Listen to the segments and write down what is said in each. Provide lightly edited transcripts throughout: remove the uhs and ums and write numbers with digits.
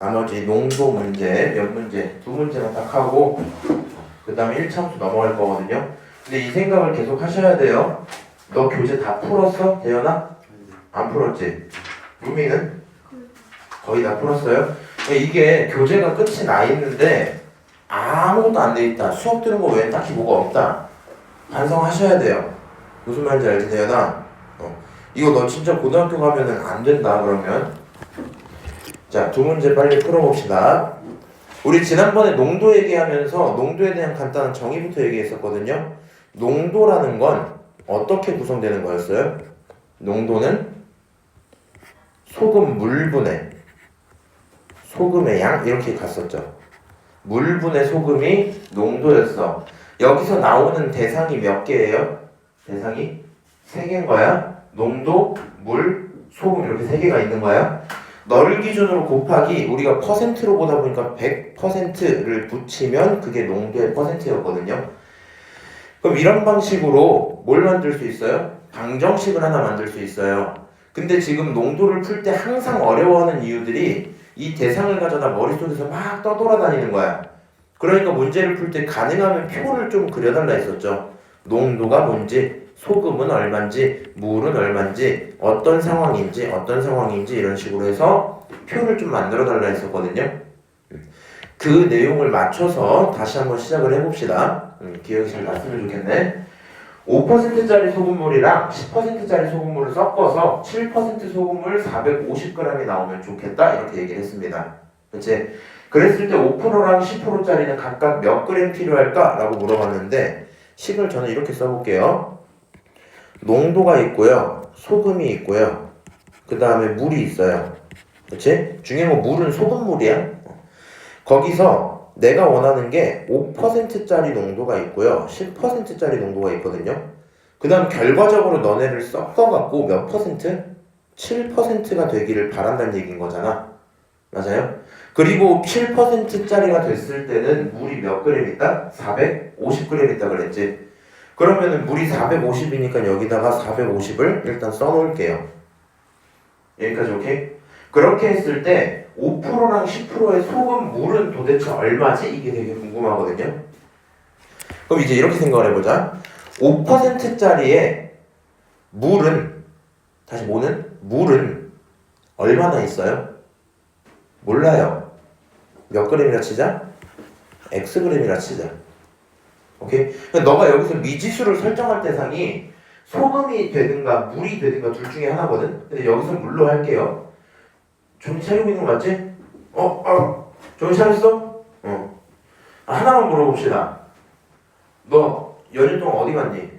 나머지 농도 문제, 몇 문제, 두 문제만 딱 하고 그 다음에 1차함수 넘어갈 거거든요. 근데 이 생각을 계속 하셔야 돼요. 너 교재 다 풀었어? 대현아? 안 풀었지? 루미는? 거의 다 풀었어요? 이게 교재가 끝이 나 있는데 아무것도 안 돼 있다. 수업 들은 거 외에 딱히 뭐가 없다. 반성하셔야 돼요. 무슨 말인지 알지, 대현아? 이거 너 진짜 고등학교 가면은 안 된다, 그러면. 자, 두 문제 빨리 풀어봅시다. 우리 지난번에 농도 얘기하면서 농도에 대한 간단한 정의부터 얘기했었거든요. 농도라는 건 어떻게 구성되는 거였어요? 농도는 소금 물분의 소금의 양 이렇게 갔었죠. 물분의 소금이 농도였어. 여기서 나오는 대상이 몇 개예요? 대상이 3개인 거야. 농도, 물, 소금 이렇게 3개가 있는 거야. 너를 기준으로 곱하기 우리가 퍼센트로 보다 보니까 100%를 붙이면 그게 농도의 퍼센트였거든요. 그럼 이런 방식으로 뭘 만들 수 있어요? 방정식을 하나 만들 수 있어요. 근데 지금 농도를 풀 때 항상 어려워하는 이유들이 이 대상을 가져다 머릿속에서 막 떠돌아다니는 거야. 그러니까 문제를 풀 때 가능하면 표를 좀 그려달라 했었죠. 농도가 뭔지, 소금은 얼마인지, 물은 얼마인지, 어떤 상황인지 이런 식으로 해서 표를 좀 만들어 달라 했었거든요. 그 내용을 맞춰서 다시 한번 시작을 해봅시다. 기억이 잘 났으면 좋겠네. 5%짜리 소금물이랑 10%짜리 소금물을 섞어서 7% 소금물 450g이 나오면 좋겠다 이렇게 얘기를 했습니다. 그치? 그랬을 때 5%랑 10%짜리는 각각 몇 그램 필요할까? 라고 물어봤는데 식을 저는 이렇게 써볼게요. 농도가 있고요. 소금이 있고요. 그 다음에 물이 있어요. 그치? 중요한 건 물은 소금물이야. 거기서 내가 원하는 게 5%짜리 농도가 있고요. 10%짜리 농도가 있거든요. 그 다음 결과적으로 너네를 섞어갖고 몇 퍼센트? 7%가 되기를 바란다는 얘기인 거잖아. 맞아요? 그리고 7%짜리가 됐을 때는 물이 몇 그램 있다? 450g 있다 그랬지. 그러면은 물이 450이니까 여기다가 450을 일단 써놓을게요. 여기까지 오케이? 그렇게 했을 때 5%랑 10%의 소금 물은 도대체 얼마지? 이게 되게 궁금하거든요. 그럼 이제 이렇게 생각을 해보자. 5%짜리의 물은 다시 뭐는? 물은 얼마나 있어요? 몰라요. 몇 그램이라 치자? X그램이라 치자. 오케이? 그러니까 너가 여기서 미지수를 설정할 대상이 소금이 되든가 물이 되든가 둘 중에 하나거든? 근데 여기서 물로 할게요. 정신 차리고 있는 거 맞지? 정신 차렸어? 하나만 물어봅시다. 너 연휴 동안 어디 갔니?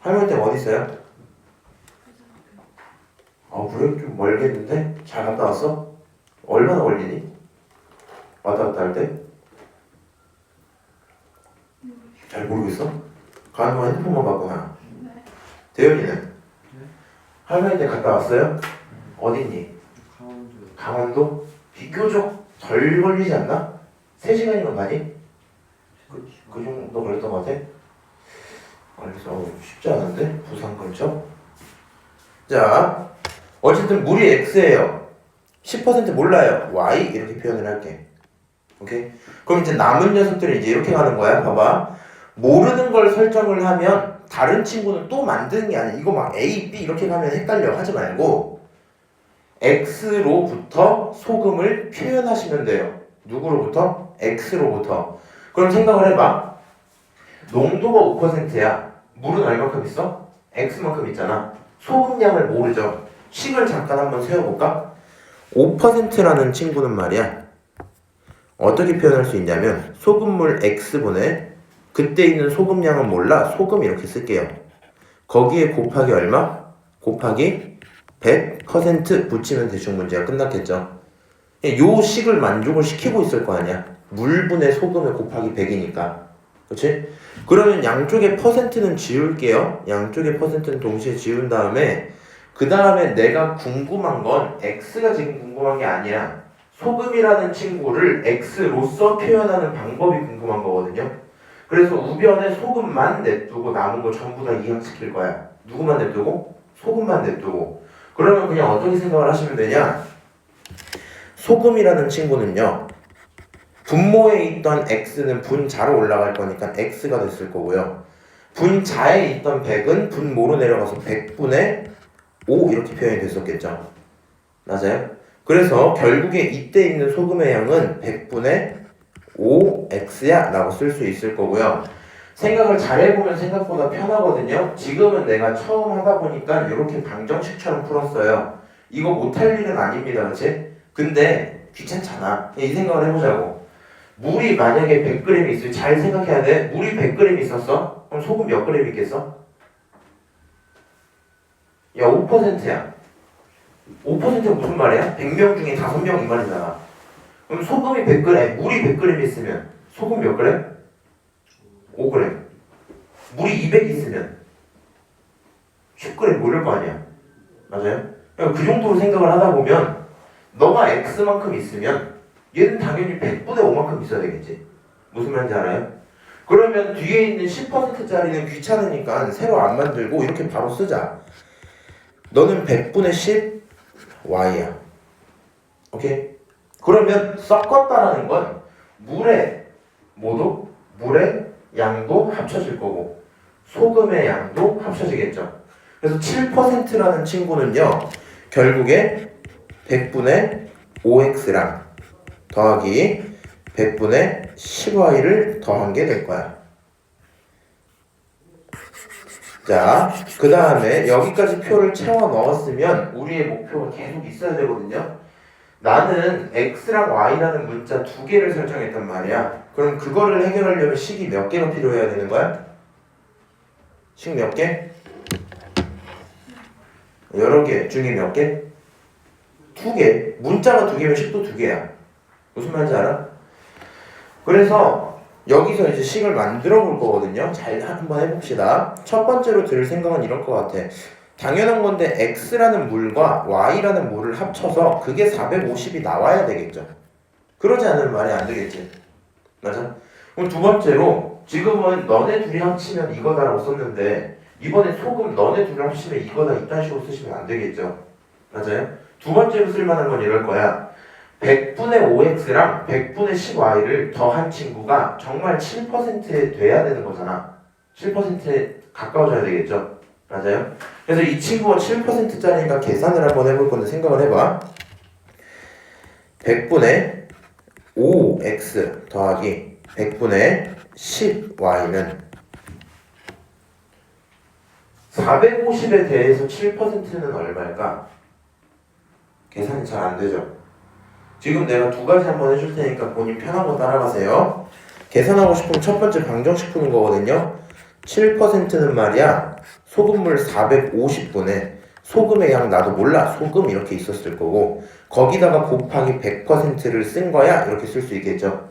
할머니 댁 어디 있어요? 그래? 좀 멀겠는데? 잘 갔다 왔어? 얼마나 걸리니? 왔다 갔다 할 때? 잘 모르겠어? 가는 동안 핸드폰만 봤구나. 대현이는? 할머니 댁 갔다 왔어요? 어디 있니? 강원도? 비교적 덜 걸리지 않나? 3시간이면 가니? 그 정도 걸렸던 것 같아? 알겠어. 쉽지 않은데? 부산 근처? 자, 어쨌든 물이 X예요. 10% 몰라요. Y 이렇게 표현을 할게. 오케이? 그럼 이제 남은 녀석들은 이제 이렇게 가는 거야. 봐봐. 모르는 걸 설정을 하면 다른 친구는 또 만드는 게 아니야. 이거 막 A, B 이렇게 가면 헷갈려. 하지 말고 X로부터 소금을 표현하시면 돼요. 누구로부터? X로부터. 그럼 생각을 해봐. 농도가 5%야. 물은 얼마큼 있어? X만큼 있잖아. 소금량을 모르죠. 식을 잠깐 한번 세워볼까? 5%라는 친구는 말이야. 어떻게 표현할 수 있냐면 소금물 X분의 그때 있는 소금량은 몰라. 소금 이렇게 쓸게요. 거기에 곱하기 얼마? 곱하기 100% 붙이면 대충 문제가 끝났겠죠. 요 식을 만족을 시키고 있을 거 아니야. 물분의 소금에 곱하기 100이니까. 그치? 그러면 양쪽의 퍼센트는 지울게요. 양쪽의 퍼센트는 동시에 지운 다음에 그 다음에 내가 궁금한 건 X가 지금 궁금한 게 아니라 소금이라는 친구를 X로서 표현하는 방법이 궁금한 거거든요. 그래서 우변에 소금만 냅두고 남은 거 전부 다 이항시킬 거야. 누구만 냅두고? 소금만 냅두고. 그러면 그냥 어떻게 생각을 하시면 되냐? 소금이라는 친구는요, 분모에 있던 x는 분자로 올라갈 거니까 x가 됐을 거고요. 분자에 있던 100은 분모로 내려가서 100분의 5 이렇게 표현이 됐었겠죠. 맞아요? 그래서 결국에 이때 있는 소금의 양은 100분의 5x야 라고 쓸 수 있을 거고요. 생각을 잘 해보면 생각보다 편하거든요. 지금은 내가 처음 하다 보니까 이렇게 방정식처럼 풀었어요. 이거 못할 일은 아닙니다. 그치? 근데 귀찮잖아. 이 생각을 해보자고. 물이 만약에 100g 있으면 잘 생각해야 돼. 물이 100g 있었어? 그럼 소금 몇 g 있겠어? 야, 5%야. 5%가 무슨 말이야? 100명 중에 5명 이 말이잖아. 그럼 소금이 100g, 물이 100g 있으면 소금 몇 g? 5g. 물이 200 있으면 10g 모를 거 아니야. 맞아요? 그러니까 그 정도로 생각을 하다 보면 너가 X만큼 있으면 얘는 당연히 100분의 5만큼 있어야 되겠지. 무슨 말인지 알아요? 그러면 뒤에 있는 10%짜리는 귀찮으니까 새로 안 만들고 이렇게 바로 쓰자. 너는 100분의 10 Y야. 오케이? 그러면 섞었다라는 건 물의 양도 합쳐질 거고 소금의 양도 합쳐지겠죠. 그래서 7%라는 친구는요, 결국에 100분의 5x랑 더하기 100분의 10y를 더한 게 될 거야. 자, 그 다음에 여기까지 표를 채워 넣었으면 우리의 목표가 계속 있어야 되거든요. 나는 x랑 y라는 문자 두 개를 설정했단 말이야. 그럼 그거를 해결하려면 식이 몇 개가 필요해야 되는 거야? 식 몇 개? 여러 개 중에 몇 개? 두 개. 문자가 두 개면 식도 두 개야. 무슨 말인지 알아? 그래서 여기서 이제 식을 만들어 볼 거거든요. 잘 한번 해봅시다. 첫 번째로 들을 생각은 이럴 것 같아. 당연한 건데 x라는 물과 y라는 물을 합쳐서 그게 450이 나와야 되겠죠. 그러지 않으면 말이 안 되겠지. 맞아? 그럼 두 번째로 지금은 너네 둘이 합치면 이거다라고 썼는데 이번에 소금 너네 둘이 합치면 이거다 이딴 식으로 쓰시면 안 되겠죠. 맞아요? 두 번째로 쓸만한 건 이럴 거야. 100분의 5x랑 100분의 10y를 더한 친구가 정말 7%에 돼야 되는 거잖아. 7%에 가까워져야 되겠죠. 맞아요? 그래서 이 친구가 7%짜리니까 계산을 한번 해볼 건데 생각을 해봐. 100분의 5x 더하기 100분의 10y는 450에 대해서 7%는 얼마일까? 계산이 잘 안 되죠. 지금 내가 두 가지 한번 해줄 테니까 본인 편한 거 따라가세요. 계산하고 싶으면 첫 번째 방정식 푸는 거거든요. 7%는 말이야, 소금물 450분에 소금의 양 나도 몰라, 소금 이렇게 있었을 거고 거기다가 곱하기 100%를 쓴 거야 이렇게 쓸 수 있겠죠.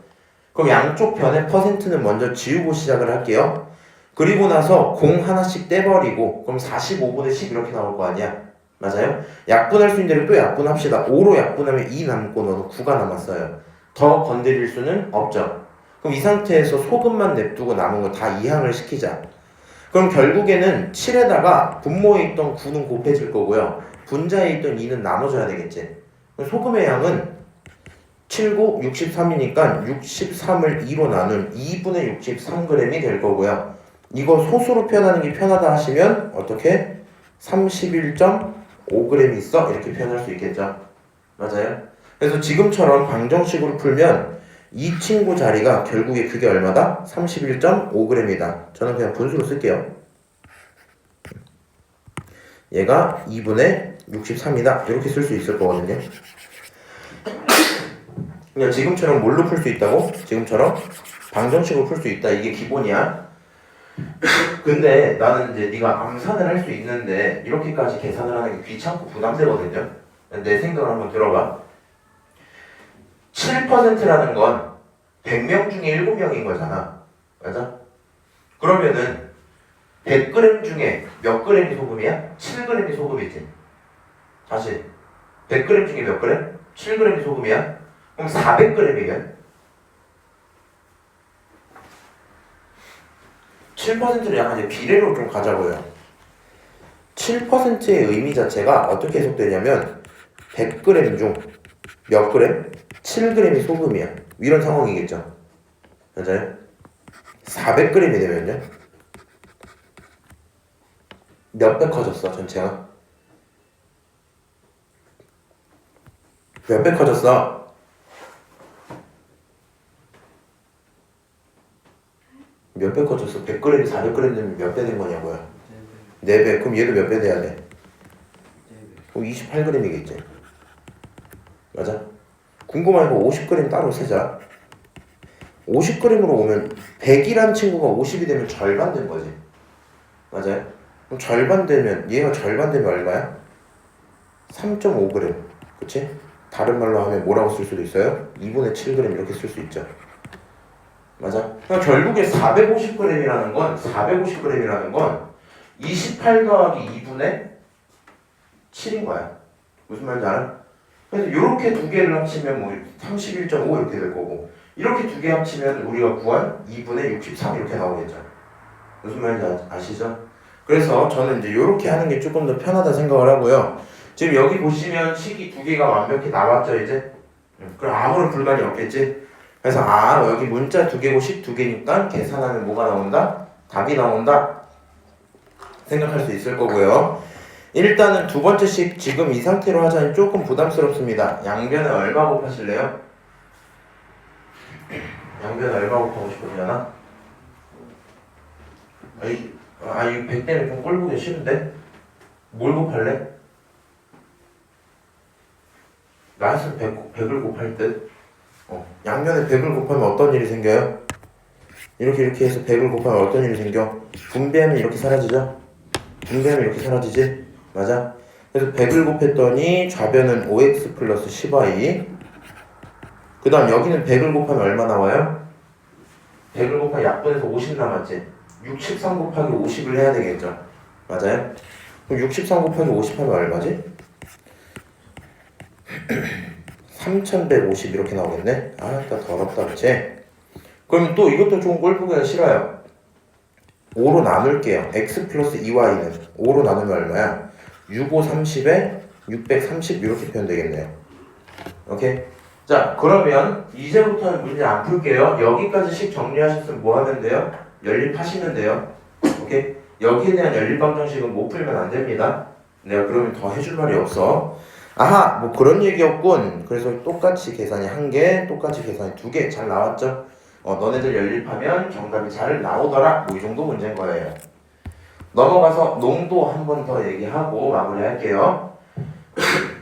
그럼 양쪽 변의 퍼센트는 먼저 지우고 시작을 할게요. 그리고 나서 공 하나씩 떼버리고 그럼 45분의 10 이렇게 나올 거 아니야. 맞아요? 약분할 수 있는 대로 또 약분합시다. 5로 약분하면 2 남고 너는 9가 남았어요. 더 건드릴 수는 없죠. 그럼 이 상태에서 소금만 냅두고 남은 거 다 이항을 시키자. 그럼 결국에는 7에다가 분모에 있던 9는 곱해질 거고요. 분자에 있던 2는 나눠줘야 되겠지. 그럼 소금의 양은 7, 9, 63이니까 63을 2로 나눈 2분의 63g이 될 거고요. 이거 소수로 표현하는 게 편하다 하시면 어떻게? 31.5g 있어? 이렇게 표현할 수 있겠죠. 맞아요? 그래서 지금처럼 방정식으로 풀면 이 친구 자리가 결국에 그게 얼마다? 31.5g이다. 저는 그냥 분수로 쓸게요. 얘가 2분의 63이다. 이렇게 쓸 수 있을 거거든요. 그냥 지금처럼 뭘로 풀 수 있다고? 지금처럼 방정식으로 풀 수 있다. 이게 기본이야. 근데 나는 이제 네가 암산을 할 수 있는데 이렇게까지 계산을 하는 게 귀찮고 부담되거든요. 내 생각을 한번 들어봐. 7%라는 건 100명 중에 7명인 거잖아. 맞아? 그러면은 100g 중에 몇 g이 소금이야? 7g이 소금이지. 다시 100g 중에 몇 g? 7g이 소금이야? 그럼 400g이면 7%를 약간 이제 비례로 좀 가자고요. 7%의 의미 자체가 어떻게 해석되냐면 100g 중 몇 그램? 7g이 소금이야. 이런 상황이겠죠. 맞아요? 400g이 되면요? 몇 배 커졌어, 전체가? 몇 배 커졌어? 몇 배 커졌어? 100g이 400g 되면 몇 배 된 거냐고요? 4배. 그럼 얘도 몇 배 돼야 돼? 그럼 28g이겠지. 맞아? 궁금한 거 50g 따로 세자. 50g으로 오면 100이란 친구가 50이 되면 절반 된 거지. 맞아요? 그럼 절반 되면 얘가 절반 되면 얼마야? 3.5g. 그치? 다른 말로 하면 뭐라고 쓸 수도 있어요? 2분의 7g 이렇게 쓸 수 있죠. 맞아? 그러니까 결국에 450g이라는 건 28 더하기 2분의 7인 거야. 무슨 말인지 알아? 그래서 이렇게 두 개를 합치면 뭐 31.5 이렇게 될 거고, 이렇게 두 개 합치면 우리가 구한 2분의 63 이렇게 나오겠죠. 무슨 말인지 아시죠? 그래서 저는 이제 이렇게 하는 게 조금 더 편하다 생각을 하고요. 지금 여기 보시면 식이 두 개가 완벽히 나왔죠, 이제? 그럼 아무런 불만이 없겠지? 그래서 여기 문자 두 개고 식 두 개니까 계산하면 뭐가 나온다? 답이 나온다? 생각할 수 있을 거고요. 일단은 두 번째 식 지금 이 상태로 하자니 조금 부담스럽습니다. 양변에 얼마 곱하실래요? 양변에 얼마 곱하고 싶으려나? 이 100대는 좀 꼴보기 싫은데? 뭘 곱할래? 나 했으면 100을 곱할 듯? 양면에 100을 곱하면 어떤 일이 생겨요? 이렇게 해서 100을 곱하면 어떤 일이 생겨? 분배하면 이렇게 사라지죠? 분배하면 이렇게 사라지지? 맞아? 그래서 100을 곱했더니 좌변은 5x 플러스 10y. 그 다음 여기는 100을 곱하면 얼마 나와요? 100을 곱하면 약분해서 50 남았지? 63 곱하기 50을 해야 되겠죠? 맞아요? 그럼 63 곱하기 50 하면 얼마지? 3150 이렇게 나오겠네? 나 더럽다, 그치? 그럼 또 이것도 좀 꼴보기가 싫어요. 5로 나눌게요. x 플러스 2y는 5로 나누면 얼마야? 65, 30에 630 이렇게 표현되겠네요. 오케이? 자, 그러면 이제부터는 문제 안 풀게요. 여기까지 식 정리하셨으면 뭐 하면 돼요? 연립하시면 돼요. 오케이? 여기에 대한 연립방정식은 못 풀면 안 됩니다. 내가 그러면 더 해줄 말이 없어. 뭐 그런 얘기였군. 그래서 똑같이 계산이 1개, 똑같이 계산이 2개 잘 나왔죠? 너네들 연립하면 정답이 잘 나오더라. 뭐 이 정도 문제인 거예요. 넘어가서 농도 한 번 더 얘기하고 마무리할게요.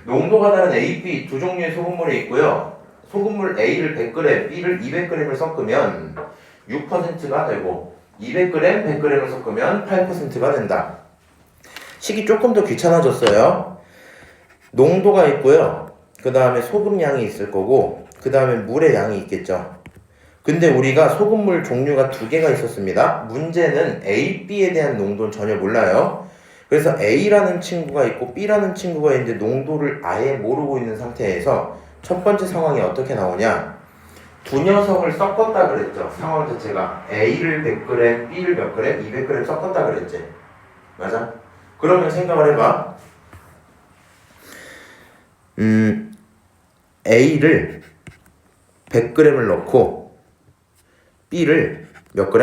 농도가 다른 A, B 두 종류의 소금물이 있고요. 소금물 A를 100g, B를 200g을 섞으면 6%가 되고 200g, 100g을 섞으면 8%가 된다. 식이 조금 더 귀찮아졌어요. 농도가 있고요. 그 다음에 소금 양이 있을 거고, 그 다음에 물의 양이 있겠죠. 근데 우리가 소금물 종류가 2개가 있었습니다. 문제는 A, B에 대한 농도는 전혀 몰라요. 그래서 A라는 친구가 있고 B라는 친구가 있는데 농도를 아예 모르고 있는 상태에서 첫 번째 상황이 어떻게 나오냐? 두 녀석을 섞었다 그랬죠. 상황 자체가 A를 100g, B를 몇 g? 200g 섞었다 그랬지. 맞아? 그러면 생각을 해봐. A를 100g을 넣고 B를 몇 g?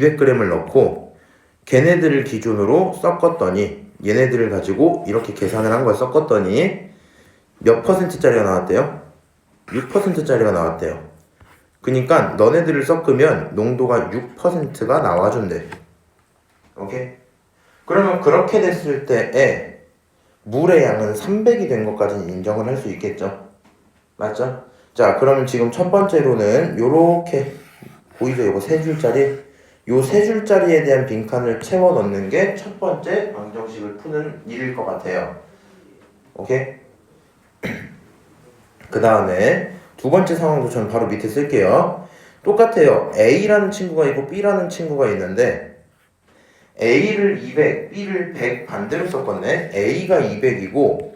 200g을 넣고 걔네들을 기준으로 섞었더니 얘네들을 가지고 이렇게 계산을 한 걸 섞었더니 몇 %짜리가 나왔대요? 6%짜리가 나왔대요. 그러니까 너네들을 섞으면 농도가 6%가 나와준대. 오케이? 그러면 그렇게 됐을 때에 물의 양은 300이 된 것까지는 인정을 할 수 있겠죠? 맞죠? 자, 그러면 지금 첫 번째로는 요렇게 보이죠? 요거 세 줄짜리? 요 세 줄짜리에 대한 빈칸을 채워 넣는 게 첫 번째 방정식을 푸는 일일 것 같아요. 오케이? 그 다음에 두 번째 상황도 저는 바로 밑에 쓸게요. 똑같아요. A라는 친구가 있고 B라는 친구가 있는데 A를 200, B를 100 반대로 썼거든요. A가 200이고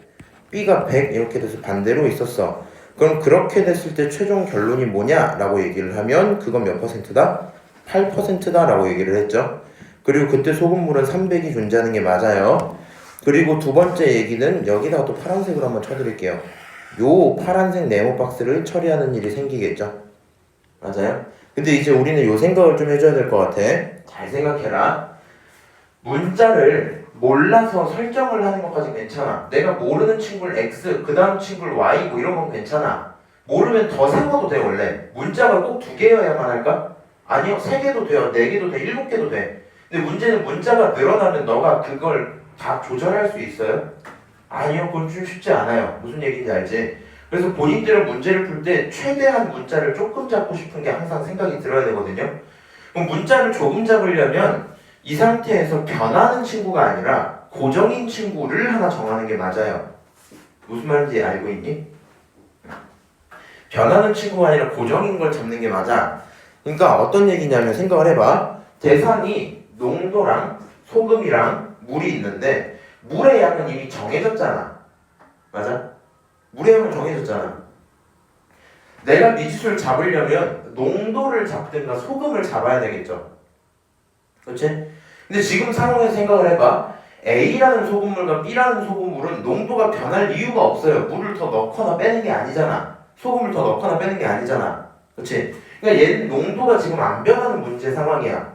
B가 100 이렇게 돼서 반대로 있었어. 그럼 그렇게 됐을 때 최종 결론이 뭐냐? 라고 얘기를 하면 그건 몇 %다? 8%다 라고 얘기를 했죠. 그리고 그때 소금물은 300이 존재하는 게 맞아요. 그리고 두 번째 얘기는 여기다가 또 파란색으로 한번 쳐드릴게요. 요 파란색 네모 박스를 처리하는 일이 생기겠죠. 맞아요? 근데 이제 우리는 요 생각을 좀 해줘야 될 것 같아. 잘 생각해라. 문자를 몰라서 설정을 하는 것까지 괜찮아. 내가 모르는 친구를 X, 그 다음 친구를 Y 뭐 이런 건 괜찮아. 모르면 더 세워도 돼 원래. 문자가 꼭 2개여야만 할까? 아니요. 3개도 돼요. 4개도 돼. 7개도 돼. 근데 문제는 문자가 늘어나면 너가 그걸 다 조절할 수 있어요? 아니요. 그건 좀 쉽지 않아요. 무슨 얘기인지 알지? 그래서 본인들은 문제를 풀 때 최대한 문자를 조금 잡고 싶은 게 항상 생각이 들어야 되거든요. 그럼 문자를 조금 잡으려면 이 상태에서 변하는 친구가 아니라 고정인 친구를 하나 정하는 게 맞아요. 무슨 말인지 알고 있니? 변하는 친구가 아니라 고정인 걸 잡는 게 맞아. 그러니까 어떤 얘기냐면 생각을 해봐. 대상이 농도랑 소금이랑 물이 있는데 물의 양은 이미 정해졌잖아. 맞아? 물의 양은 정해졌잖아. 내가 미지수를 잡으려면 농도를 잡든가 소금을 잡아야 되겠죠. 그렇지? 근데 지금 상황에서 생각을 해봐. A라는 소금물과 B라는 소금물은 농도가 변할 이유가 없어요. 물을 더 넣거나 빼는 게 아니잖아. 소금을 더 넣거나 빼는 게 아니잖아. 그렇지? 그러니까 얘는 농도가 지금 안 변하는 문제 상황이야.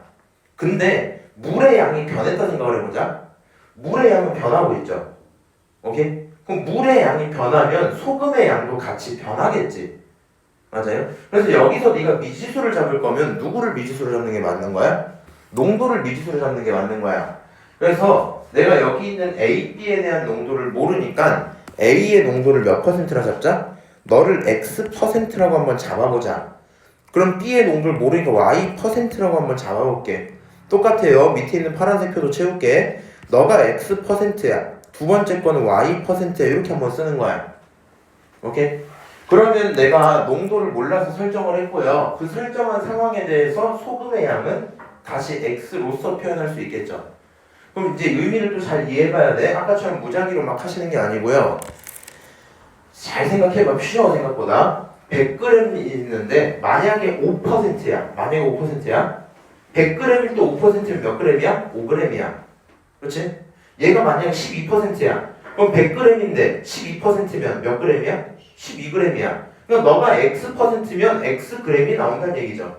근데 물의 양이 변했다 생각을 해보자. 물의 양은 변하고 있죠. 오케이? 그럼 물의 양이 변하면 소금의 양도 같이 변하겠지. 맞아요? 그래서 여기서 네가 미지수를 잡을 거면 누구를 미지수로 잡는 게 맞는 거야? 농도를 미지수로 잡는 게 맞는 거야. 그래서 내가 여기 있는 A, B에 대한 농도를 모르니까 A의 농도를 몇 퍼센트라 잡자? 너를 X%라고 한번 잡아보자. 그럼 B의 농도를 모르니까 Y%라고 한번 잡아볼게. 똑같아요. 밑에 있는 파란색 표도 채울게. 너가 X%야. 두 번째 거는 Y%야. 이렇게 한번 쓰는 거야. 오케이? 그러면 내가 농도를 몰라서 설정을 했고요. 그 설정한 상황에 대해서 소금의 양은 다시 X로서 표현할 수 있겠죠. 그럼 이제 의미를 또 잘 이해해봐야 돼. 아까처럼 무작위로 막 하시는 게 아니고요. 잘 생각해봐. 쉬워 생각보다. 100g이 있는데 만약에 5%야. 만약에 5%야. 100g일 때 5%면 몇 g이야? 5g이야. 그렇지? 얘가 만약에 12%야. 그럼 100g인데 12%면 몇 g이야? 12g이야. 그러니까 너가 X%면 Xg이 나온다는 얘기죠.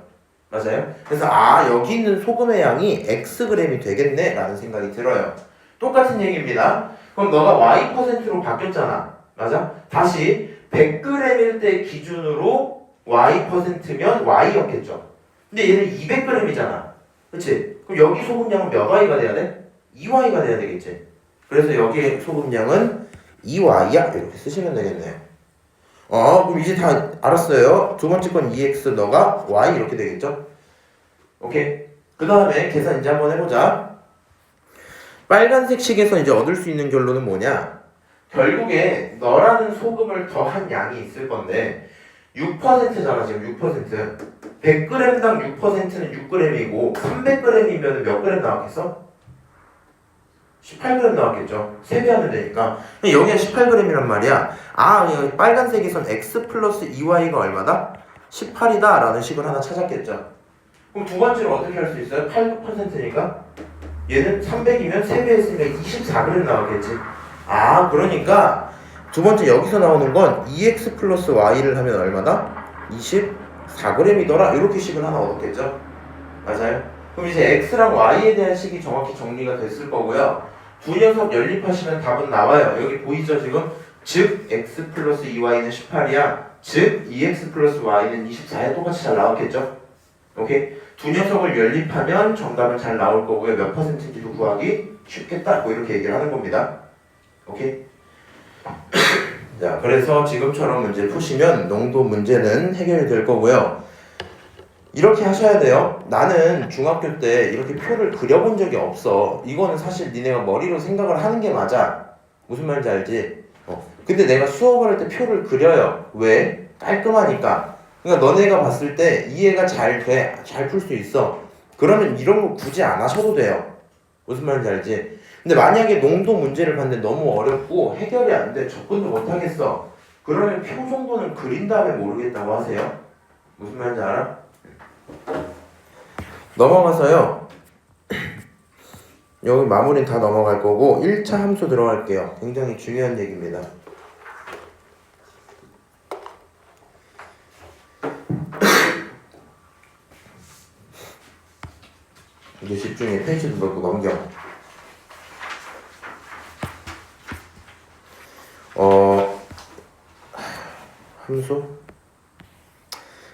맞아요? 그래서 여기 있는 소금의 양이 Xg이 되겠네 라는 생각이 들어요. 똑같은 얘기입니다. 그럼 너가 Y%로 바뀌었잖아. 맞아? 다시 100g일 때 기준으로 Y%면 Y였겠죠. 근데 얘는 200g이잖아. 그치? 그럼 여기 소금량은 몇 Y가 돼야 돼? 2Y가 돼야 되겠지. 그래서 여기에 소금량은 2Y야 이렇게 쓰시면 되겠네요. 그럼 이제 다 알았어요. 두 번째 건 2x 너가 y 이렇게 되겠죠? 오케이. 그 다음에 계산 이제 한번 해보자. 빨간색 식에서 이제 얻을 수 있는 결론은 뭐냐? 결국에 너라는 소금을 더한 양이 있을 건데 6%잖아 지금 6%. 100g당 6%는 6g이고 300g이면 몇 g 나왔겠어? 18g 나왔겠죠. 3배 하면 되니까. 여기가 18g이란 말이야. 여기 빨간색에선 x 플러스 2y가 얼마다? 18이다 라는 식을 하나 찾았겠죠. 그럼 두 번째로 어떻게 할 수 있어요? 8%니까 얘는 300이면 3배 했으니까 24g 나왔겠지. 그러니까 두 번째 여기서 나오는 건 2x 플러스 y를 하면 얼마다? 24g이더라. 이렇게 식을 하나 얻었겠죠. 맞아요? 그럼 이제 x랑 y에 대한 식이 정확히 정리가 됐을 거고요. 두 녀석 연립하시면 답은 나와요. 여기 보이죠 지금? 즉 x 플러스 2y는 18이야. 즉 2x 플러스 y는 24야. 똑같이 잘 나왔겠죠? 오케이? 두 녀석을 연립하면 정답은 잘 나올 거고요. 몇 퍼센트인지도 구하기 쉽겠다. 뭐 이렇게 얘기를 하는 겁니다. 오케이? 자, 그래서 지금처럼 문제 푸시면 농도 문제는 해결이 될 거고요. 이렇게 하셔야 돼요. 나는 중학교 때 이렇게 표를 그려본 적이 없어. 이거는 사실 니네가 머리로 생각을 하는 게 맞아. 무슨 말인지 알지? 근데 내가 수업을 할 때 표를 그려요. 왜? 깔끔하니까. 그러니까 너네가 봤을 때 이해가 잘 돼. 잘 풀 수 있어. 그러면 이런 거 굳이 안 하셔도 돼요. 무슨 말인지 알지? 근데 만약에 농도 문제를 봤는데 너무 어렵고 해결이 안 돼. 접근도 못 하겠어. 그러면 표 정도는 그린 다음에 모르겠다고 하세요. 무슨 말인지 알아? 넘어가서요. 여기 마무리는 다 넘어갈 거고 1차 함수 들어갈게요. 굉장히 중요한 얘기입니다. 이제 집중해. 페이지도 넣고 넘겨. 함수?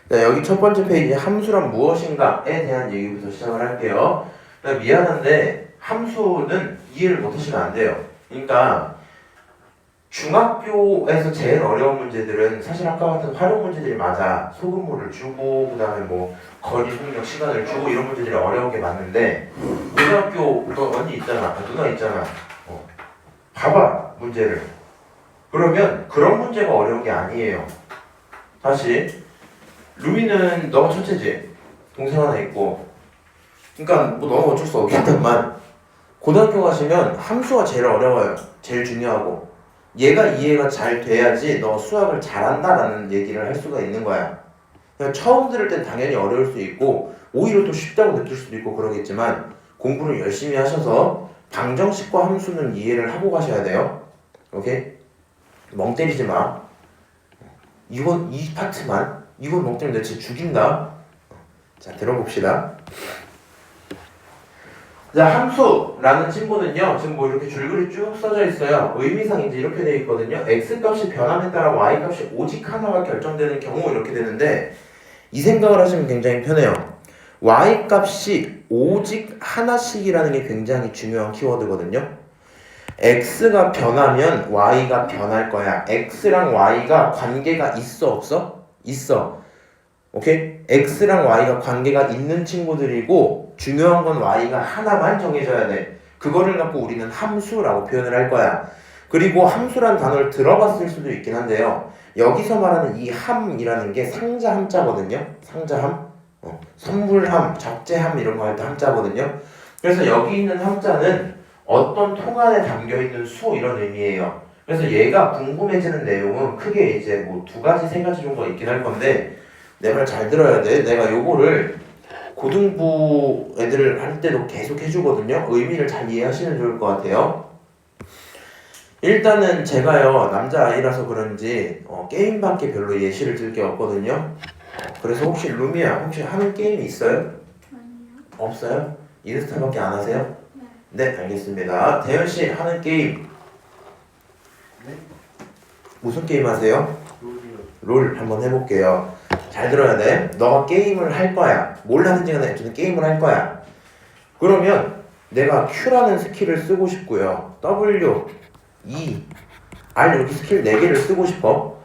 네, 여기 첫 번째 페이지 함수란 무엇인가에 대한 얘기부터 시작을 할게요. 미안한데 함수는 이해를 못하시면 안 돼요. 그러니까 중학교에서 제일 어려운 문제들은 사실 아까 같은 활용 문제들이 맞아. 소금물을 주고 그다음에 뭐 거리 속력 시간을 주고 이런 문제들이 어려운 게 맞는데 고등학교 너 언니 있잖아. 누나 있잖아. 봐봐 문제를. 그러면 그런 문제가 어려운 게 아니에요. 다시 루미는 너가 첫째지. 동생 하나 있고. 그러니까 뭐 너무 어쩔 수 없겠지만 고등학교 가시면 함수가 제일 어려워요. 제일 중요하고. 얘가 이해가 잘 돼야지 너 수학을 잘한다라는 얘기를 할 수가 있는 거야. 그냥 처음 들을 땐 당연히 어려울 수 있고 오히려 더 쉽다고 느낄 수도 있고 그러겠지만 공부를 열심히 하셔서 방정식과 함수는 이해를 하고 가셔야 돼요. 오케이? 멍 때리지 마. 이건 이 파트만. 이건 멍 때리면 내 진짜 죽인다. 자, 들어봅시다. 자, 함수라는 친구는요, 지금 뭐 이렇게 줄글이 쭉 써져 있어요. 의미상 이제 이렇게 되어 있거든요. x값이 변함에 따라 y값이 오직 하나가 결정되는 경우 이렇게 되는데, 이 생각을 하시면 굉장히 편해요. y값이 오직 하나씩이라는 게 굉장히 중요한 키워드거든요. x가 변하면 y가 변할 거야. x랑 y가 관계가 있어, 없어? 있어. 오케이? x랑 y가 관계가 있는 친구들이고 중요한 건 y가 하나만 정해져야 돼. 그거를 갖고 우리는 함수라고 표현을 할 거야. 그리고 함수란 단어를 들어봤을 수도 있긴 한데요. 여기서 말하는 이 함이라는 게 상자 함자거든요. 상자함, 선물함, 적재함 이런 거 할 때 함자거든요. 그래서 여기 있는 함자는 어떤 통 안에 담겨있는 수 이런 의미예요. 그래서 얘가 궁금해지는 내용은 크게 이제 뭐 두 가지, 세 가지 정도가 있긴 할 건데 내 말 잘 들어야 돼. 내가 요거를 고등부 애들 할 때도 계속 해주거든요. 의미를 잘 이해하시면 좋을 것 같아요. 일단은 제가요 남자아이라서 그런지 게임밖에 별로 예시를 들 게 없거든요. 그래서 혹시 루미야 혹시 하는 게임이 있어요? 아니요. 없어요? 인스타밖에 안 하세요? 네. 네, 알겠습니다. 대현씨 하는 게임 네? 무슨 게임 하세요? 롤이요. 롤 한번 해볼게요. 잘 들어야 돼. 너가 게임을 할 거야. 뭘 하는지 간에 어쨌든 게임을 할 거야. 그러면 내가 Q라는 스킬을 쓰고 싶고요. W, E, R 이렇게 스킬 4개를 쓰고 싶어.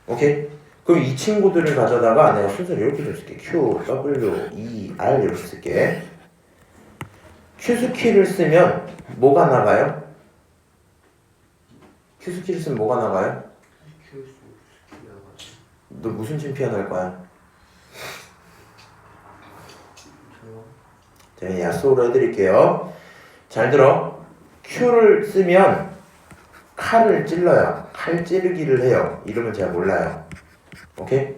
오케이? 그럼 이 친구들을 가져다가 내가 순서를 이렇게 좀 쓸게. Q, W, E, R 이렇게 쓸게. Q 스킬을 쓰면 뭐가 나가요? Q 스킬을 쓰면 뭐가 나가요? 키울 수 스킬이라고. 너 무슨 챔피언 할 거야? 저요? 제가 야쏘로 해드릴게요. 잘 들어. Q를 쓰면 칼을 찔러요. 칼 찌르기를 해요. 이러면 제가 몰라요. 오케이?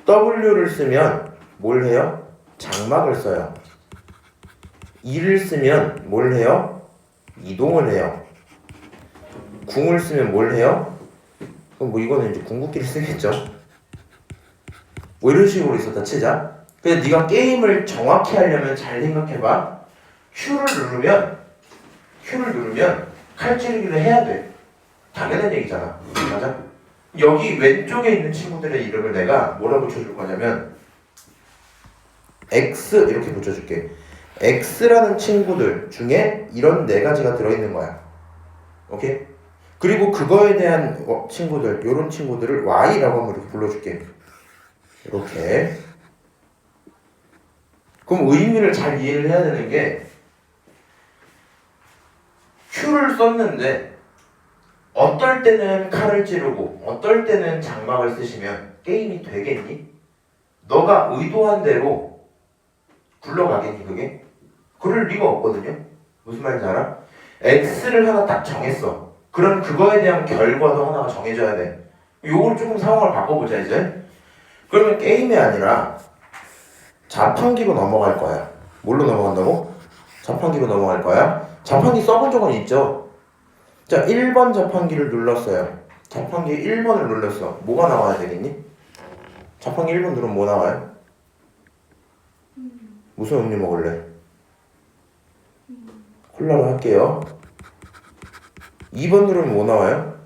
W를 쓰면 뭘 해요? 장막을 써요. E를 쓰면 뭘 해요? 이동을 해요. 궁을 쓰면 뭘 해요? 그럼 뭐 이거는 이제 궁극기를 쓰겠죠. 뭐 이런 식으로 있었다 치자. 근데 네가 게임을 정확히 하려면 잘 생각해봐. Q를 누르면 칼찌르기를 해야 돼. 당연한 얘기잖아. 맞아? 여기 왼쪽에 있는 친구들의 이름을 내가 뭐라 붙여줄 거냐면 X 이렇게 붙여줄게. X라는 친구들 중에 이런 4가지가 들어있는 거야. 오케이? 그리고 그거에 대한 친구들, 요런 친구들을 Y라고 한번 이렇게 불러줄게. 이렇게. 그럼 의미를 잘 이해를 해야 되는 게 Q를 썼는데 어떨 때는 칼을 찌르고 어떨 때는 장막을 쓰시면 게임이 되겠니? 너가 의도한 대로 굴러가겠니 그게? 그럴 리가 없거든요. 무슨 말인지 알아? X를 하나 딱 정했어. 그럼 그거에 대한 결과도 하나가 정해져야 돼. 요걸 조금 상황을 바꿔보자 이제. 그러면 게임이 아니라 자판기로 넘어갈 거야. 뭘로 넘어간다고? 자판기로 넘어갈 거야. 자판기 써본 적은 있죠? 자, 1번 자판기를 눌렀어요. 자판기 1번을 눌렀어. 뭐가 나와야 되겠니? 자판기 1번 누르면 뭐 나와요? 무슨 음료 먹을래? 콜라로 할게요. 2번 누르면 뭐 나와요?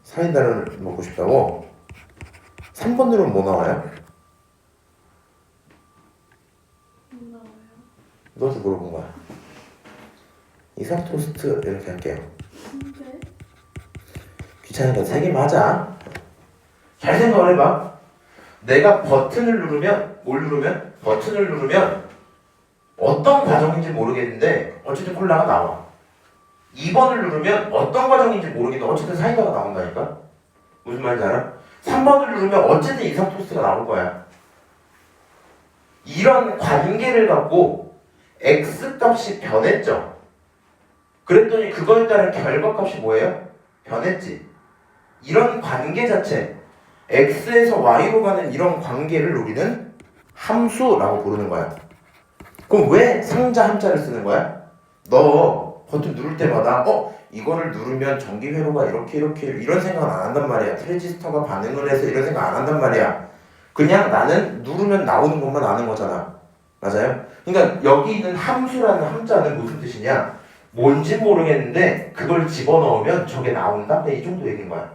사이다를 먹고 싶다고? 3번 누르면 뭐 나와요? 너도 물어본 거야. 이상 토스트 이렇게 할게요. 귀찮으니까 3개 맞아. 잘 생각을 해봐. 내가 버튼을 누르면 버튼을 누르면 어떤 과정인지 모르겠는데 어쨌든 콜라가 나와. 2번을 누르면 어떤 과정인지 모르겠는데 어쨌든 사이다가 나온다니까. 무슨 말인지 알아? 3번을 누르면 어쨌든 이상 토스트가 나올 거야. 이런 관계를 갖고 X값이 변했죠. 그랬더니 그거에 따른 결과값이 뭐예요? 변했지. 이런 관계 자체, X에서 Y로 가는 이런 관계를 우리는 함수라고 부르는 거야. 그럼 왜 상자 함자를 쓰는 거야? 너 버튼 누를 때마다 이거를 누르면 전기 회로가 이렇게 이런 생각 안 한단 말이야. 트랜지스터가 반응을 해서 이런 생각 안 한단 말이야. 그냥 나는 누르면 나오는 것만 아는 거잖아. 맞아요? 그러니까 여기 있는 함수라는 함자는 무슨 뜻이냐? 뭔지 모르겠는데 그걸 집어넣으면 저게 나온다? 이 정도 얘기인 거야.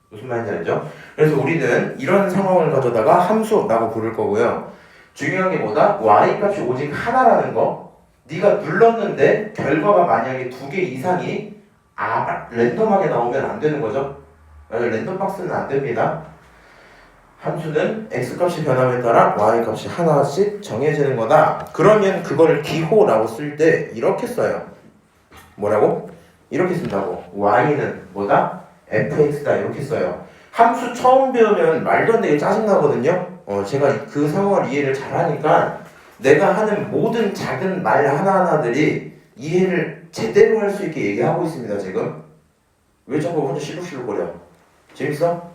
무슨 말인지 알죠? 그래서 우리는 이런 상황을 가져다가 함수라고 부를 거고요. 중요한 게 뭐다? y값이 오직 하나라는 거. 네가 눌렀는데 결과가 만약에 2개 이상이 랜덤하게 나오면 안 되는 거죠. 랜덤 박스는 안 됩니다. 함수는 x값이 변함에 따라 y값이 하나씩 정해지는 거다. 그러면 그걸 기호라고 쓸 때 이렇게 써요. 뭐라고? 이렇게 쓴다고. y는 뭐다? fx다 이렇게 써요. 함수 처음 배우면 말도 안 되게 짜증나거든요. 제가 그 상황을 이해를 잘하니까 내가 하는 모든 작은 말 하나하나들이 이해를 제대로 할 수 있게 얘기하고 있습니다. 지금. 왜 자꾸 혼자 시룩시룩거려? 재밌어?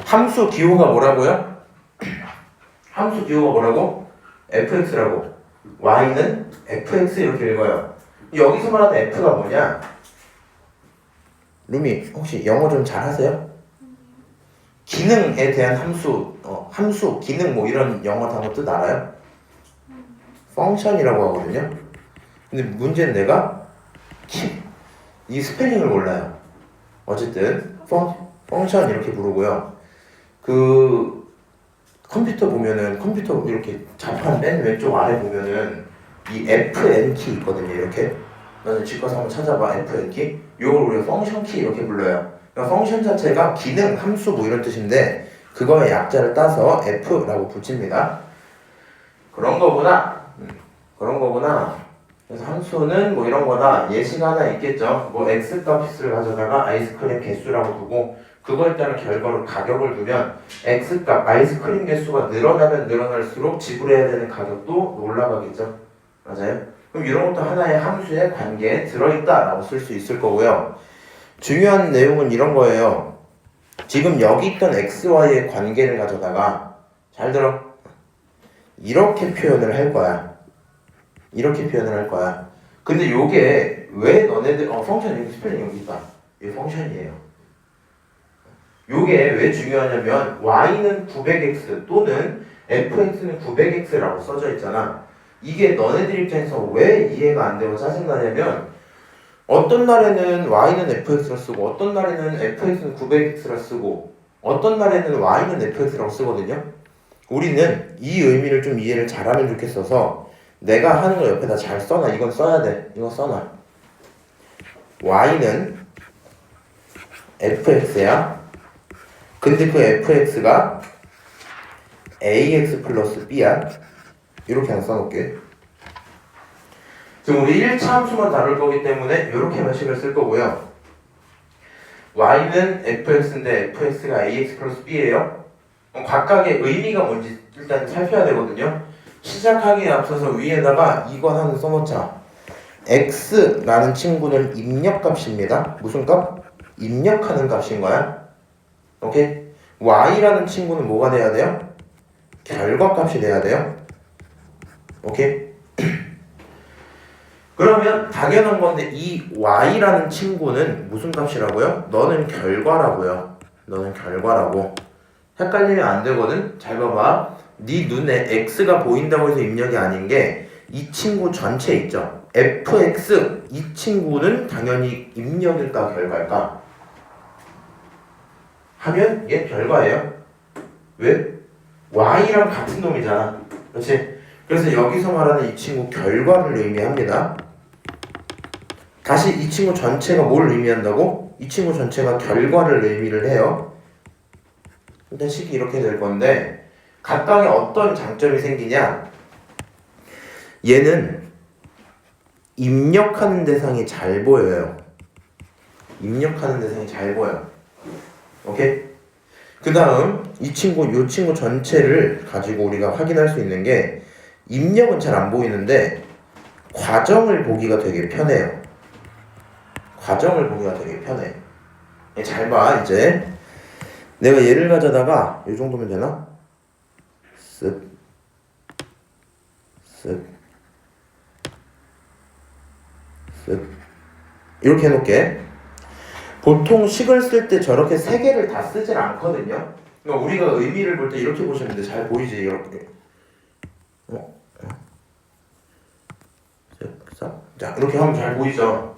함수 기호가 뭐라고요? 함수 기호가 뭐라고? fx라고. y는 fx 이렇게 읽어요. 여기서 말하는 f가 뭐냐? 루미 혹시 영어 좀 잘하세요? 기능에 대한 함수, 함수, 기능 뭐 이런 영어 단어 뜻 알아요? 펑션이라고 하거든요. 근데 문제는 내가 이 스펠링을 몰라요. 어쨌든 펑션 이렇게 부르고요. 그 컴퓨터 보면은 컴퓨터 이렇게 자판 맨 왼쪽 아래 보면은 이 FN 키 있거든요. 이렇게 나는 집 가서 한번 찾아봐. FN 키. 이걸 우리가 펑션 키 이렇게 불러요. 그러니까 펑션 자체가 기능, 함수 뭐 이런 뜻인데 그거의 약자를 따서 F라고 붙입니다. 그런 거구나. 그래서 함수는 뭐 이런 거다. 예시가 하나 있겠죠. 뭐 X값을 가져다가 아이스크림 개수라고 두고 그거에 따른 결과로 가격을 두면 X값, 아이스크림 개수가 늘어나면 늘어날수록 지불해야 되는 가격도 올라가겠죠. 맞아요? 그럼 이런 것도 하나의 함수의 관계에 들어있다라고 쓸 수 있을 거고요. 중요한 내용은 이런 거예요. 지금 여기 있던 x, y의 관계를 가져다가 잘 들어. 이렇게 표현을 할 거야. 이렇게 표현을 할 거야. 근데 요게 왜 너네들 펑션 여기 스펠링 여기 있다. 이게 펑션이에요. 요게 왜 중요하냐면 y는 900x 또는 fx는 900x라고 써져 있잖아. 이게 너네들 입장에서 왜 이해가 안 되고 짜증나냐면 어떤 날에는 y는 fx라 쓰고 어떤 날에는 fx는 900x라 쓰고 어떤 날에는 y는 fx라고 쓰거든요. 우리는 이 의미를 좀 이해를 잘하면 좋겠어서 내가 하는 거 옆에다 잘 써놔. 이건 써야 돼. 이거 써놔. y는 fx야. 근데 그 fx가 ax 플러스 b야. 이렇게 하나 써놓을게. 지금 우리 1차 함수만 다룰 거기 때문에 이렇게만 식을 쓸 거고요. y는 fx인데 fx가 ax 플러스 b예요. 각각의 의미가 뭔지 일단 살펴야 되거든요. 시작하기에 앞서서 위에다가 이건 하나 써놓자. x라는 친구는 입력값입니다. 무슨 값? 입력하는 값인 거야. 오케이? y라는 친구는 뭐가 돼야 돼요? 결과값이 돼야 돼요. 오케이? 그러면 당연한 건데 이 y라는 친구는 무슨 값이라고요? 너는 결과라고요. 너는 결과라고. 헷갈리면 안 되거든. 잘 봐봐. 네 눈에 x가 보인다고 해서 입력이 아닌 게 이 친구 전체 있죠. fx 이 친구는 당연히 입력일까 결과일까? 하면 얘 결과예요. 왜? y랑 같은 놈이잖아. 그렇지? 그래서 여기서 말하는 이 친구 결과를 의미합니다. 다시 이 친구 전체가 뭘 의미한다고? 이 친구 전체가 결과를 의미를 해요. 일단 식이 이렇게 될 건데 각각의 어떤 장점이 생기냐? 얘는 입력하는 대상이 잘 보여요. 입력하는 대상이 잘 보여. 오케이? 그 다음 이 친구, 요 친구 전체를 가지고 우리가 확인할 수 있는 게 입력은 잘 안 보이는데 과정을 보기가 되게 편해요. 과정을 보기가 되게 편해. 잘 봐. 이제 내가 얘를 가져다가 이 정도면 되나? 쓱 쓱 쓱 이렇게 해놓을게. 보통 식을 쓸 때 저렇게 세 개를 다 쓰진 않거든요. 그러니까 우리가 의미를 볼 때 이렇게 보시면 돼. 잘 보이지? 이렇게. 자, 이렇게 하면 잘 보이죠?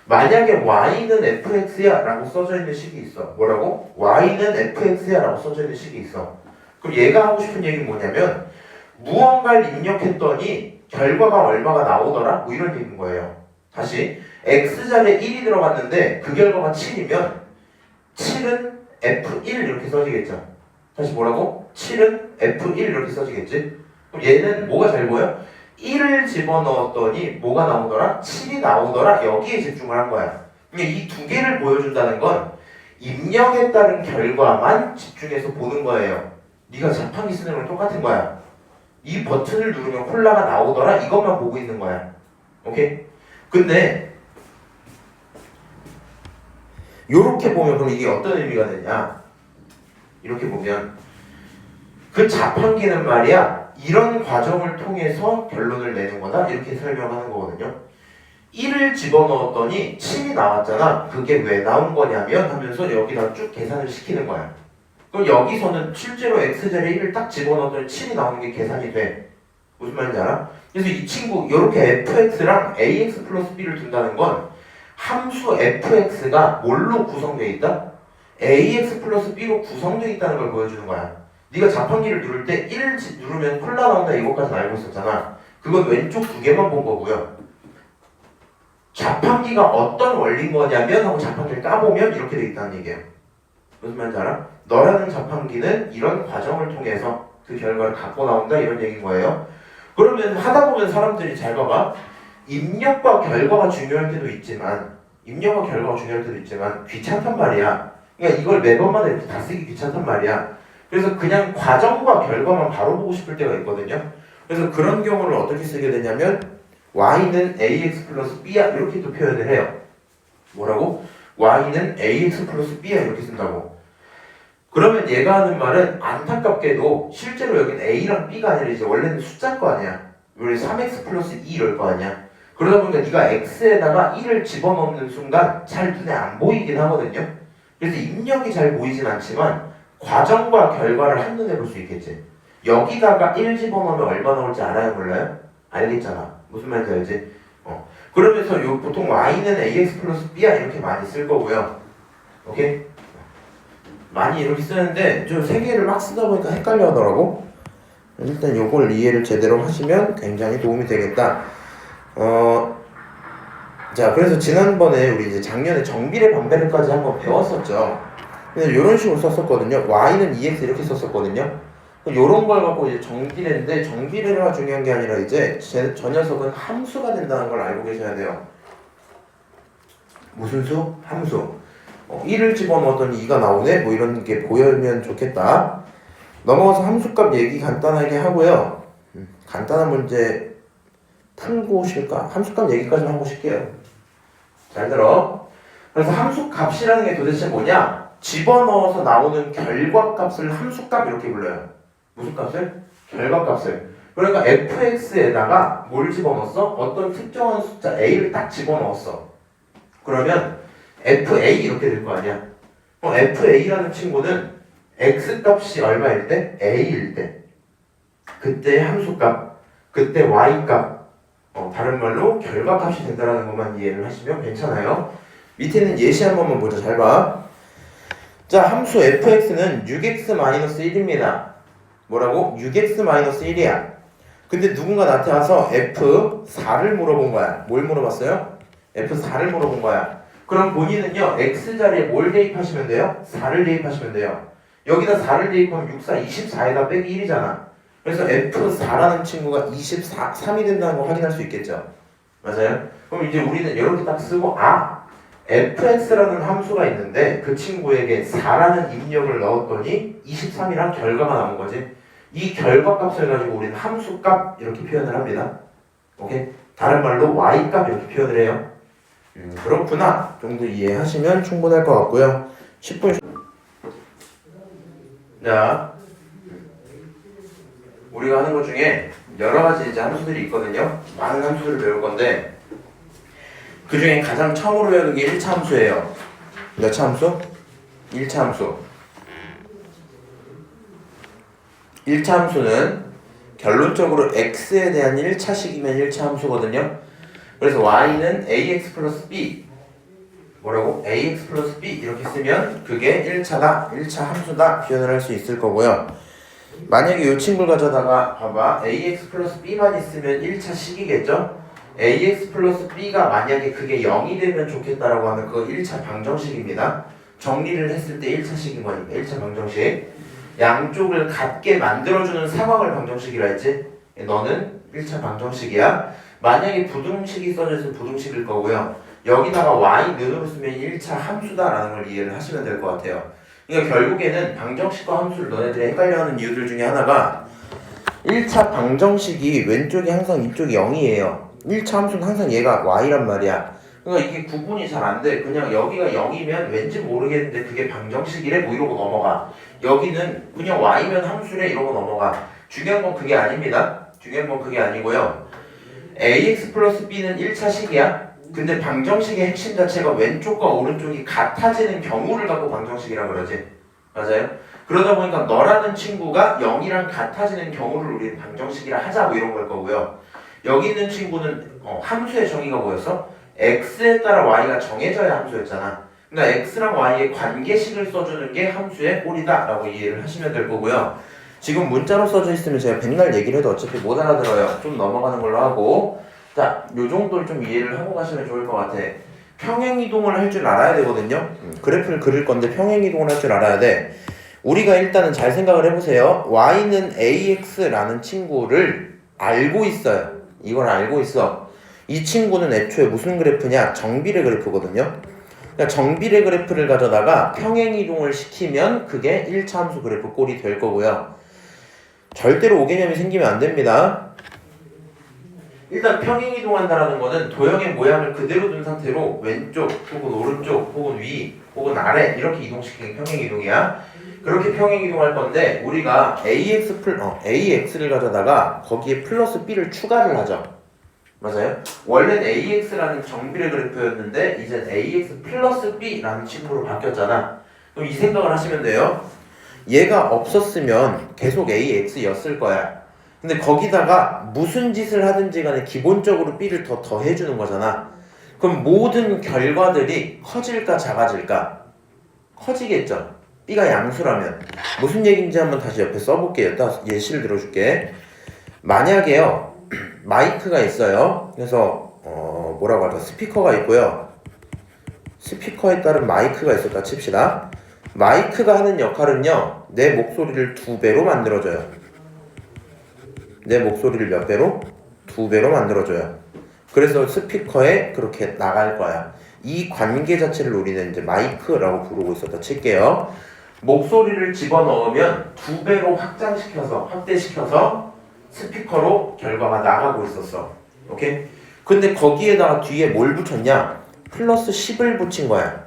만약에 y는 fx야 라고 써져 있는 식이 있어. 뭐라고? y는 fx야 라고 써져 있는 식이 있어. 그럼 얘가 하고 싶은 얘기는 뭐냐면 무언가를 입력했더니 결과가 얼마가 나오더라? 뭐 이런 얘기인 거예요. 다시 x자리에 1이 들어갔는데 그 결과가 7이면 7은 f1 이렇게 써지겠죠. 다시 뭐라고? 7은 f1 이렇게 써지겠지. 그럼 얘는 뭐가 잘 보여? 1을 집어넣었더니 뭐가 나오더라? 7이 나오더라. 여기에 집중을 한 거야. 그러니까 이 두 개를 보여준다는 건 입력에 따른 결과만 집중해서 보는 거예요. 네가 자판기 쓰는 거랑 똑같은 거야. 이 버튼을 누르면 콜라가 나오더라. 이것만 보고 있는 거야. 오케이? 근데 요렇게 보면 그럼 이게 어떤 의미가 되냐? 이렇게 보면 그 자판기는 말이야 이런 과정을 통해서 결론을 내는 거다 이렇게 설명하는 거거든요. 1을 집어넣었더니 7이 나왔잖아. 그게 왜 나온 거냐면 하면서 여기다 쭉 계산을 시키는 거야. 그럼 여기서는 실제로 x자리에 1을 딱 집어넣었더니 7이 나오는 게 계산이 돼. 무슨 말인지 알아? 그래서 이 친구 이렇게 fx랑 ax 플러스 b를 둔다는 건 함수 fx가 뭘로 구성되어 있다? ax 플러스 b로 구성되어 있다는 걸 보여주는 거야. 네가 자판기를 누를 때 1 누르면 콜라 나온다 이것까지는 알고 있었잖아. 그건 왼쪽 두 개만 본 거고요. 자판기가 어떤 원리인 거냐면 하고 자판기를 까보면 이렇게 돼 있다는 얘기예요. 무슨 말인지 알아? 너라는 자판기는 이런 과정을 통해서 그 결과를 갖고 나온다 이런 얘기인 거예요. 그러면 하다 보면 사람들이 잘 봐봐. 입력과 결과가 중요할 때도 있지만 입력과 결과가 중요할 때도 있지만 귀찮단 말이야. 그러니까 이걸 매번마다 이렇게 다 쓰기 귀찮단 말이야. 그래서 그냥 과정과 결과만 바로 보고 싶을 때가 있거든요. 그래서 그런 경우를 어떻게 쓰게 되냐면 y는 ax 플러스 b야 이렇게 또 표현을 해요. 뭐라고? y는 ax 플러스 b야 이렇게 쓴다고. 그러면 얘가 하는 말은 안타깝게도 실제로 여기는 a랑 b가 아니라 이제 원래는 숫자일 거 아니야. 우리 3x 플러스 2 이럴 거 아니야. 그러다 보니까 네가 x에다가 1을 집어넣는 순간 잘 눈에 안 보이긴 하거든요. 그래서 입력이 잘 보이진 않지만 과정과 결과를 한눈에 볼 수 있겠지. 여기다가 1 집어넣으면 얼마 나올지 알아요? 몰라요? 알겠잖아. 무슨 말인지 알지? 그러면서 요 보통 y는 ax 플러스 b야 이렇게 많이 쓸 거고요. 오케이? 많이 이렇게 쓰는데 좀 세 개를 막 쓰다 보니까 헷갈려 하더라고. 일단 요걸 이해를 제대로 하시면 굉장히 도움이 되겠다. 자, 그래서 지난번에 우리 이제 작년에 정비례 반배례까지 한번 배웠었죠. 근데 이런 식으로 썼었거든요. y는 2x 이렇게 썼었거든요. 요런 걸 갖고 이제 정비례인데 정비례가 중요한 게 아니라 이제 저 녀석은 함수가 된다는 걸 알고 계셔야 돼요. 무슨 수? 함수. 1을 집어넣었더니 2가 나오네? 뭐 이런 게 보이면 좋겠다. 넘어가서 함수값 얘기 간단하게 하고요. 간단한 문제 풀고 오실까? 함수값 얘기까지만 하고 오실게요. 잘 들어. 그래서 함수값이라는 게 도대체 뭐냐? 집어넣어서 나오는 결과값을 함수값 이렇게 불러요. 무슨 값을? 결과값을. 그러니까 fx에다가 뭘 집어넣었어? 어떤 특정한 숫자 a를 딱 집어넣었어. 그러면 fa 이렇게 될 거 아니야. fa라는 친구는 x값이 얼마일 때? a일 때. 그때 함수값, 그때 y값, 다른 말로 결과값이 된다는 것만 이해를 하시면 괜찮아요. 밑에는 예시 한 번만 보자. 잘 봐. 자, 함수 fx는 6x-1입니다. 뭐라고? 6x-1이야. 근데 누군가 나타나서 f4를 물어본 거야. 뭘 물어봤어요? f4를 물어본 거야. 그럼 본인은요, x자리에 뭘 대입하시면 돼요? 4를 대입하시면 돼요. 여기다 4를 대입하면 6, 4, 24에다 빼기 1이잖아. 그래서 f4라는 친구가 23이 된다는 거 확인할 수 있겠죠. 맞아요? 그럼 이제 우리는 이렇게 딱 쓰고, fx라는 함수가 있는데 그 친구에게 4라는 입력을 넣었더니 23이란 결과가 나온 거지. 이 결과값을 가지고 우리는 함수값 이렇게 표현을 합니다. 오케이? 다른 말로 y값 이렇게 표현을 해요. 그렇구나 정도 이해하시면 충분할 것 같고요. 10분. 자, 우리가 하는 것 중에 여러 가지 이제 함수들이 있거든요. 많은 함수들을 배울 건데 그 중에 가장 처음으로 배우는 게 1차 함수예요. 몇 차 함수? 1차 함수. 1차 함수는 결론적으로 x에 대한 1차식이면 1차 함수거든요. 그래서 y는 ax 플러스 b 뭐라고? ax 플러스 b 이렇게 쓰면 그게 1차다, 1차 함수다 표현을 할 수 있을 거고요. 만약에 이 친구를 가져다가 봐봐. ax 플러스 b만 있으면 1차식이겠죠? ax 플러스 b가 만약에 그게 0이 되면 좋겠다라고 하면 그거 1차 방정식입니다. 정리를 했을 때 1차식인 거니까 1차 방정식. 양쪽을 같게 만들어주는 상황을 방정식이라 했지? 너는 1차 방정식이야. 만약에 부등식이 써져 있으면 부등식일 거고요. 여기다가 y는으로 쓰면 1차 함수다라는 걸 이해를 하시면 될 것 같아요. 그러니까 결국에는 방정식과 함수를 너네들이 헷갈려하는 이유들 중에 하나가 1차 방정식이 왼쪽이 항상 이쪽이 0이에요. 1차 함수는 항상 얘가 y란 말이야. 그러니까 이게 구분이 잘 안 돼. 그냥 여기가 0이면 왠지 모르겠는데 그게 방정식이래 뭐 이러고 넘어가. 여기는 그냥 y면 함수래 이러고 넘어가. 중요한 건 그게 아닙니다. 중요한 건 그게 아니고요. ax 플러스 b는 1차식이야. 근데 방정식의 핵심 자체가 왼쪽과 오른쪽이 같아지는 경우를 갖고 방정식이라고 그러지. 맞아요? 그러다 보니까 너라는 친구가 0이랑 같아지는 경우를 우리 방정식이라 하자 뭐 이런 걸 거고요. 여기 있는 친구는 함수의 정의가 뭐였어? x에 따라 y가 정해져야 함수였잖아. 그러니까 x랑 y의 관계식을 써주는 게 함수의 꼴이다 라고 이해를 하시면 될 거고요. 지금 문자로 써져 있으면 제가 백날 얘기를 해도 어차피 못 알아들어요. 좀 넘어가는 걸로 하고. 자, 요 정도를 좀 이해를 하고 가시면 좋을 것 같아. 평행이동을 할 줄 알아야 되거든요. 그래프를 그릴 건데 평행이동을 할 줄 알아야 돼. 우리가 일단은 잘 생각을 해보세요. y는 ax라는 친구를 알고 있어요. 이걸 알고 있어. 이 친구는 애초에 무슨 그래프냐? 정비례 그래프거든요. 그러니까 정비례 그래프를 가져다가 평행이동을 시키면 그게 1차 함수 그래프 꼴이 될 거고요. 절대로 오개념이 생기면 안 됩니다. 일단 평행이동한다라는 거는 도형의 모양을 그대로 둔 상태로 왼쪽 혹은 오른쪽 혹은 위 혹은 아래 이렇게 이동시키는 게 평행이동이야. 그렇게 평행이동할 건데 우리가 AX를 가져다가 거기에 플러스 B를 추가를 하죠. 맞아요? 원래는 AX라는 정비례 그래프였는데 이제 AX 플러스 B라는 친구로 바뀌었잖아. 그럼 이 생각을 하시면 돼요. 얘가 없었으면 계속 AX였을 거야. 근데 거기다가 무슨 짓을 하든지 간에 기본적으로 B를 더 더해주는 거잖아. 그럼 모든 결과들이 커질까 작아질까? 커지겠죠. B가 양수라면. 무슨 얘기인지 한번 다시 옆에 써볼게요. 예시를 들어줄게. 만약에요 마이크가 있어요. 그래서 뭐라고 할까? 스피커가 있고요. 스피커에 따른 마이크가 있었다 칩시다. 마이크가 하는 역할은요 내 목소리를 2배로 만들어줘요. 내 목소리를 몇 배로? 2배로 만들어줘요. 그래서 스피커에 그렇게 나갈 거야. 이 관계 자체를 우리는 이제 마이크라고 부르고 있었다 칠게요. 목소리를 집어넣으면 2배로 확대시켜서 스피커로 결과가 나가고 있었어. 오케이? 근데 거기에다가 뒤에 뭘 붙였냐? 플러스 10을 붙인 거야.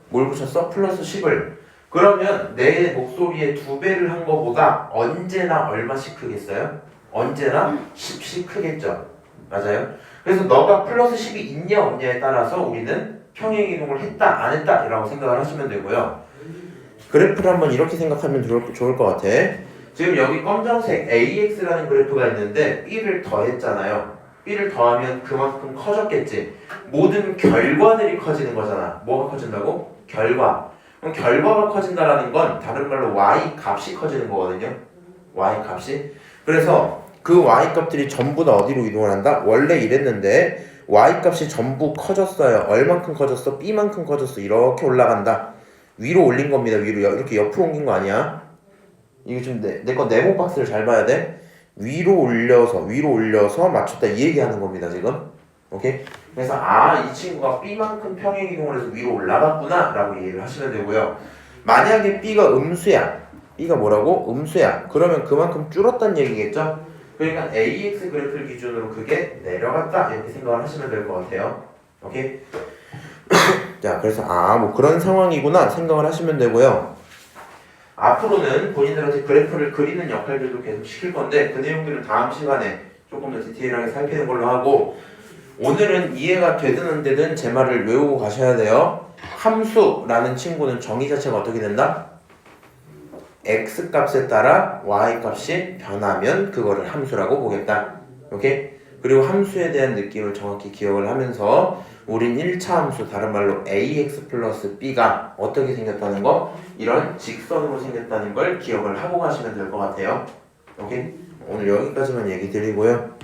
뭘 붙였어? 플러스 10을. 그러면 내 목소리에 2배를 한 거보다 언제나 얼마씩 크겠어요? 언제나 10씩 크겠죠. 맞아요? 그래서 너가 플러스 10이 있냐 없냐에 따라서 우리는 평행이동을 했다 안 했다 이라고 생각을 하시면 되고요. 그래프를 한번 이렇게 생각하면 좋을 것 같아. 지금 여기 검정색 AX라는 그래프가 있는데 B를 더했잖아요. B를 더하면 그만큼 커졌겠지. 모든 결과들이 커지는 거잖아. 뭐가 커진다고? 결과. 그럼 결과가 커진다라는 건 다른 말로 Y 값이 커지는 거거든요. Y 값이. 그래서 그 Y 값들이 전부 다 어디로 이동을 한다? 원래 이랬는데 Y 값이 전부 커졌어요. 얼만큼 커졌어? B만큼 커졌어. 이렇게 올라간다. 위로 올린 겁니다. 위로 이렇게 옆으로 옮긴 거 아니야? 이거 좀 내 거 네모 박스를 잘 봐야 돼. 위로 올려서 맞췄다 이 얘기하는 겁니다 지금. 오케이? 그래서 이 친구가 B만큼 평행 이동을 해서 위로 올라갔구나 라고 이해를 하시면 되고요. 만약에 B가 음수야. B가 뭐라고? 음수야. 그러면 그만큼 줄었다는 얘기겠죠? 그러니까 AX 그래프를 기준으로 그게 내려갔다 이렇게 생각을 하시면 될 것 같아요. 오케이? 자, 그래서 뭐 그런 상황이구나 생각을 하시면 되고요. 앞으로는 본인들한테 그래프를 그리는 역할들도 계속 시킬 건데 그 내용들은 다음 시간에 조금 더 디테일하게 살피는 걸로 하고, 오늘은 이해가 되든 안 되든 제 말을 외우고 가셔야 돼요. 함수라는 친구는 정의 자체가 어떻게 된다? x 값에 따라 y 값이 변하면 그거를 함수라고 보겠다. 오케이? 그리고 함수에 대한 느낌을 정확히 기억을 하면서 우린 1차 함수, 다른 말로 ax 플러스 b가 어떻게 생겼다는 거, 이런 직선으로 생겼다는 걸 기억을 하고 가시면 될 것 같아요. 오케이? 오늘 여기까지만 얘기 드리고요.